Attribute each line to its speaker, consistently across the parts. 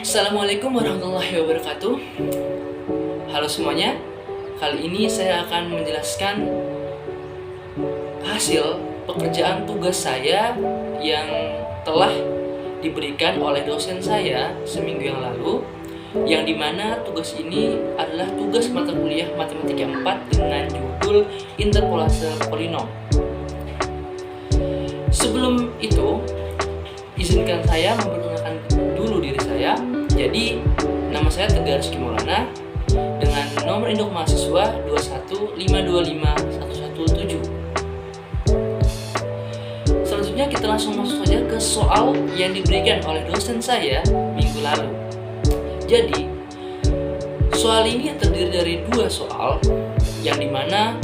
Speaker 1: Assalamualaikum warahmatullahi wabarakatuh. Halo semuanya. Kali ini saya akan menjelaskan hasil pekerjaan tugas saya yang telah diberikan oleh dosen saya seminggu yang lalu, yang dimana tugas ini adalah tugas mata kuliah Matematika 4 dengan judul Interpolase Polinom. Sebelum itu, izinkan saya memperkenalkan dulu diri saya. Jadi, nama saya Tegar Rizky Maulana dengan nomor induk mahasiswa 215255117. Selanjutnya kita langsung masuk saja ke soal yang diberikan oleh dosen saya minggu lalu. Jadi, soal ini terdiri dari dua soal, yang dimana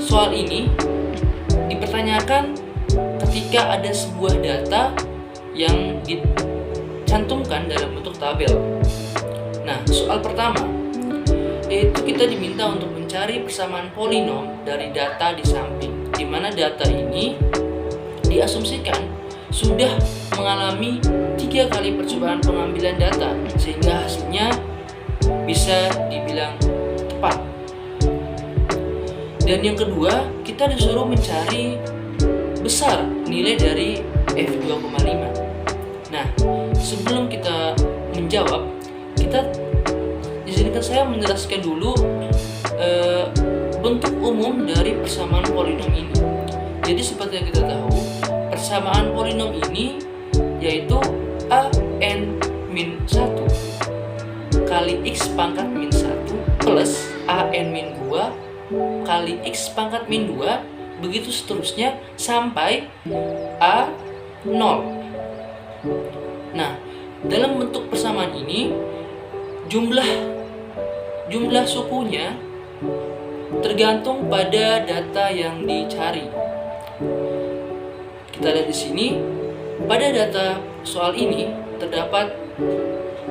Speaker 1: soal ini dipertanyakan ketika ada sebuah data yang dicantumkan dalam bentuk tabel. Nah, soal pertama yaitu kita diminta untuk mencari persamaan polinom dari data di samping, di mana data ini diasumsikan sudah mengalami 3 kali percobaan pengambilan data sehingga hasilnya bisa dibilang tepat. Dan yang kedua, kita disuruh mencari besar nilai dari F2,5. Nah, sebelum kita menjawab, kita izinkan saya menjelaskan dulu bentuk umum dari persamaan polinom ini. Jadi seperti yang kita tahu, persamaan polinom ini yaitu an-1 kali x pangkat min 1 plus an-2 kali x pangkat min 2, begitu seterusnya sampai A0. Nah, dalam bentuk persamaan ini jumlah sukunya tergantung pada data yang dicari. Kita lihat di sini, pada data soal ini terdapat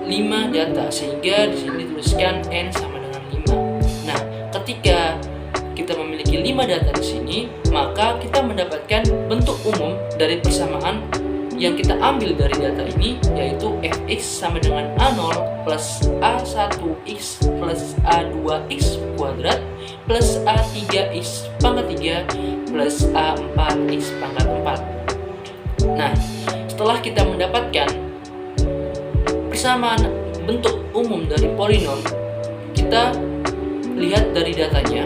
Speaker 1: 5 data sehingga di sini dituliskan n sama dengan 5. Nah, ketika kita memiliki 5 data di sini, maka kita mendapatkan bentuk umum dari persamaan yang kita ambil dari data ini, yaitu fx sama dengan a0 plus a1x plus a2x kuadrat plus a3x pangkat 3 plus a4x pangkat 4. Nah, setelah kita mendapatkan persamaan bentuk umum dari polinom, kita lihat dari datanya.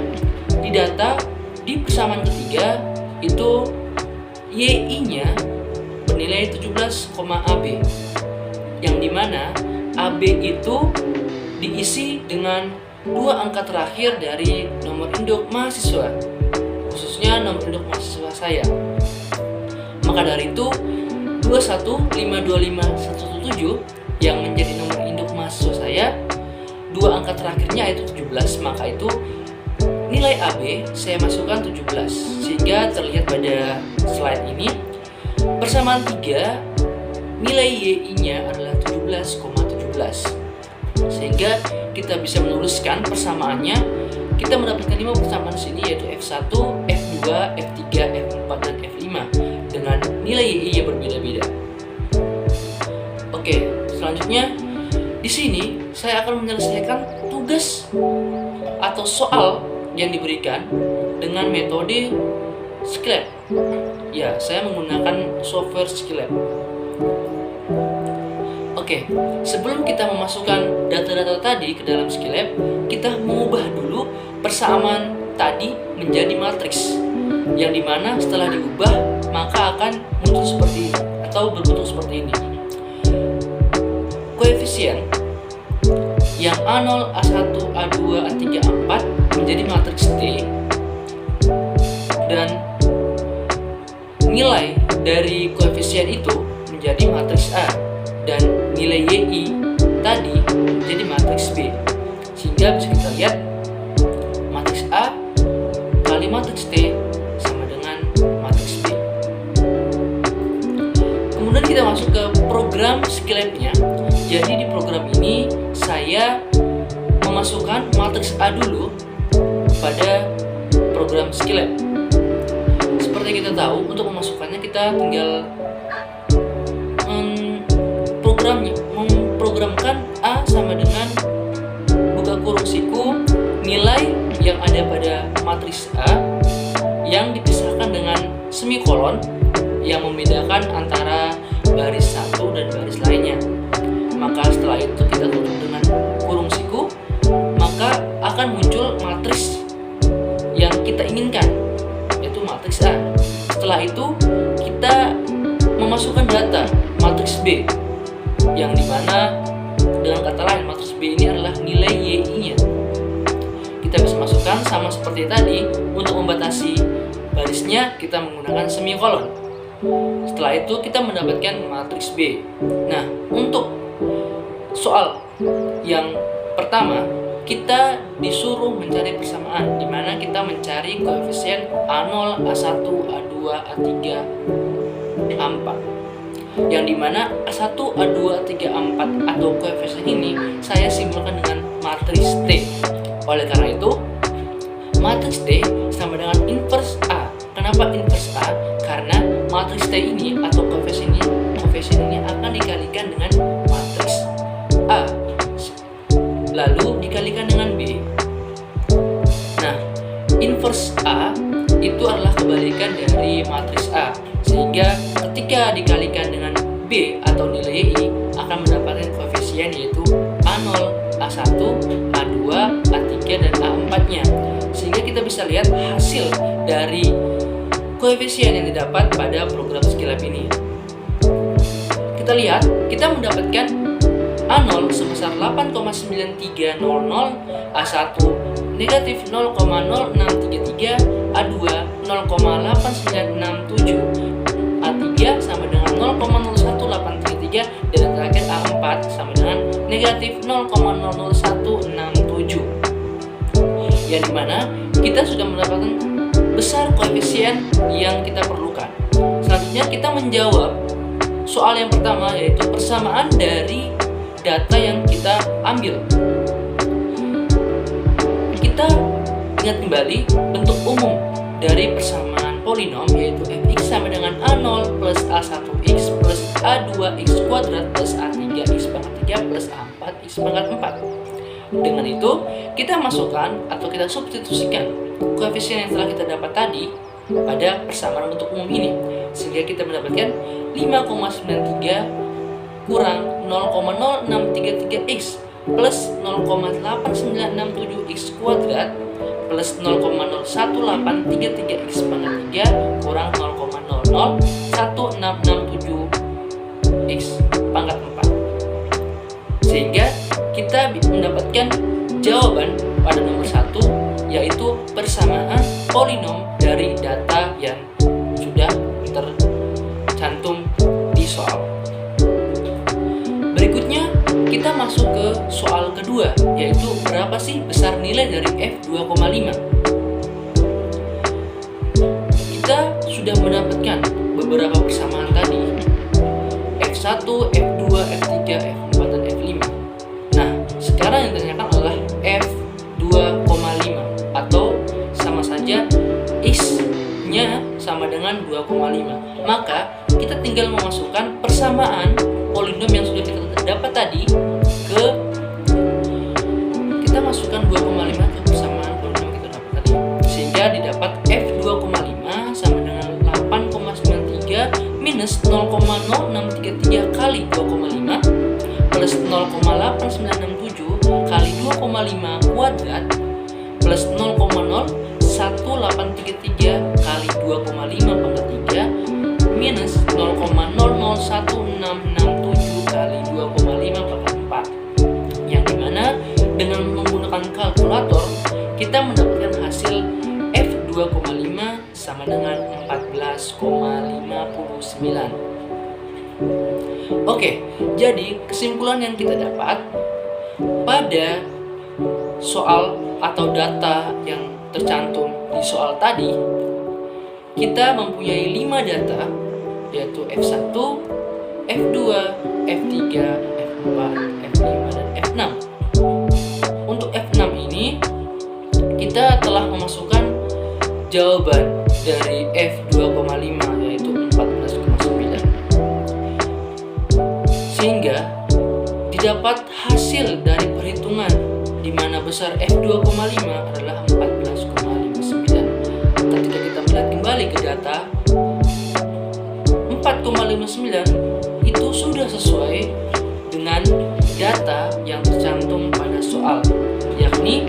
Speaker 1: Di data di persamaan ketiga itu y-nya bernilai 17, AB, yang dimana AB itu diisi dengan 2 angka terakhir dari nomor induk mahasiswa, khususnya nomor induk mahasiswa saya. Maka dari itu 2152517 yang menjadi nomor induk mahasiswa saya, 2 angka terakhirnya yaitu 17, maka itu nilai AB saya masukkan 17, sehingga terlihat pada slide ini persamaan 3 nilai y-nya adalah 17,17, sehingga kita bisa menuliskan persamaannya. Kita mendapatkan 5 persamaan di sini, yaitu F1, F2, F3, F4 dan F5 dengan nilai y-nya berbeda-beda. Oke, selanjutnya di sini saya akan menyelesaikan tugas atau soal yang diberikan dengan metode Skillab. Ya, saya menggunakan software Skillab. Oke, sebelum kita memasukkan data-data tadi ke dalam Skillab, kita mengubah dulu persamaan tadi menjadi matriks, yang dimana setelah diubah maka akan muncul seperti ini atau berbentuk seperti ini. Koefisien yang A0, A1, A2, A3, A4 menjadi matriks T, dan nilai dari koefisien itu menjadi matriks A, dan nilai YI tadi menjadi matriks B, sehingga bisa kita lihat matriks A kali matriks T sama dengan matriks B. Kemudian kita masuk ke program Skillab-nya. Jadi di program ini saya memasukkan matriks A dulu pada program Skillab. Seperti kita tahu, untuk memasukkannya kita tinggal ada pada matriks A yang dipisahkan dengan semikolon yang membedakan antara baris satu dan baris lainnya. Maka setelah itu kita tutup dengan kurung siku, maka akan muncul matriks yang kita inginkan, yaitu matriks A. Setelah itu kita memasukkan data matriks B, yang dimana dengan kata lain matriks B ini adalah nilai YI-nya. Kita bisa masukkan sama seperti tadi. Untuk membatasi barisnya kita menggunakan semikolon. Setelah itu kita mendapatkan matriks B. Nah, untuk soal yang pertama kita disuruh mencari persamaan, di mana kita mencari koefisien A0, A1, A2, A3, A4. Yang dimana A1, A2, A3, A4 atau koefisien ini saya simbolkan dengan matriks T. Oleh karena itu, matriks T sama dengan inverse A. Kenapa inverse A? Karena matriks T ini atau koefisien ini akan dikalikan dengan matriks A, lalu dikalikan dengan B. Nah, inverse A itu adalah kebalikan dari matriks A, sehingga ketika dikalikan dengan B atau nilai Y akan mendapatkan koefisien yaitu A0, A1, A2, A3, dan A4-nya. Sehingga kita bisa lihat hasil dari koefisien yang didapat pada program Skillab ini. Kita lihat, kita mendapatkan A0 sebesar 8,9300, A1 negatif 0,0633, A2 0,8967, A3 sama dengan 0,01833, dan terakhir A4 sama dengan negatif 0,00167. Yang dimana kita sudah mendapatkan besar koefisien yang kita perlukan. Selanjutnya kita menjawab soal yang pertama, yaitu persamaan dari data yang kita ambil. Kita ingat kembali bentuk umum dari persamaan polinom, yaitu fx sama dengan A0 plus A1x plus A2x kuadrat plus A3x pangkat 3 plus A4x pangkat 4. Dengan itu kita masukkan atau kita substitusikan koefisien yang telah kita dapat tadi pada persamaan bentuk umum ini, sehingga kita mendapatkan 5,93 kurang 0,0633x plus 0,8967x kuadrat plus 0,01833x pangkat 3 kurang 0,001667x pangkat 4. Sehingga kita mendapatkan jawaban pada nomor 1, yaitu persamaan polinom dari data yang sudah tercantum di soal. Berikutnya kita masuk ke soal kedua, yaitu berapa sih besar nilai dari F2,5. Kita sudah mendapatkan beberapa persamaan tadi, F1, F2, F3, F4, dan F5. Nah, sekarang yang ditanyakan adalah F2,5, atau sama saja X-nya sama dengan 2,5. Maka kita tinggal memasukkan persamaan polinom yang sudah kita dapat tadi ke, kita masukkan 2,5 ke persamaan polinom yang kita dapat tadi, sehingga didapat F2,5 sama dengan 8,93 minus 0,0633 kali 2,5 plus 0,8967 kali 2,5 kuadrat plus 0,01833 kali 2,5 pangkat 3 minus 0,001667 kali 2,5 pangkat 4, yang dimana dengan menggunakan kalkulator kita mendapatkan hasil F2,5 sama dengan 14,59. Oke, jadi kesimpulan yang kita dapat pada soal atau data yang tercantum di soal tadi, kita mempunyai 5 data, yaitu F1, F2, F3, F4, F5, dan F6. Untuk F6 ini kita telah memasukkan jawaban dari F2,5, yaitu 14,9, sehingga didapat hasil dari perhitungan di mana besar F2,5 adalah 14,9. kembali ke data 4,59 itu sudah sesuai dengan data yang tercantum pada soal, yakni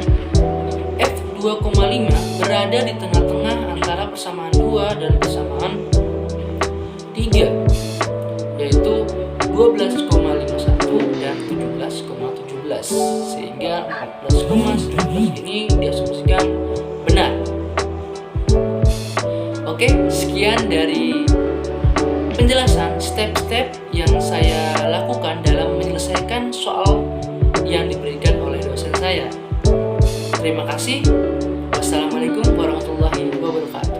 Speaker 1: F2,5 berada di tengah-tengah antara persamaan 2 dan persamaan 3, yaitu 12,51 dan 17,17, sehingga 14,19 ini diasumsikan benar. Oke, sekian dari penjelasan step-step yang saya lakukan dalam menyelesaikan soal yang diberikan oleh dosen saya. Terima kasih. Wassalamualaikum warahmatullahi wabarakatuh.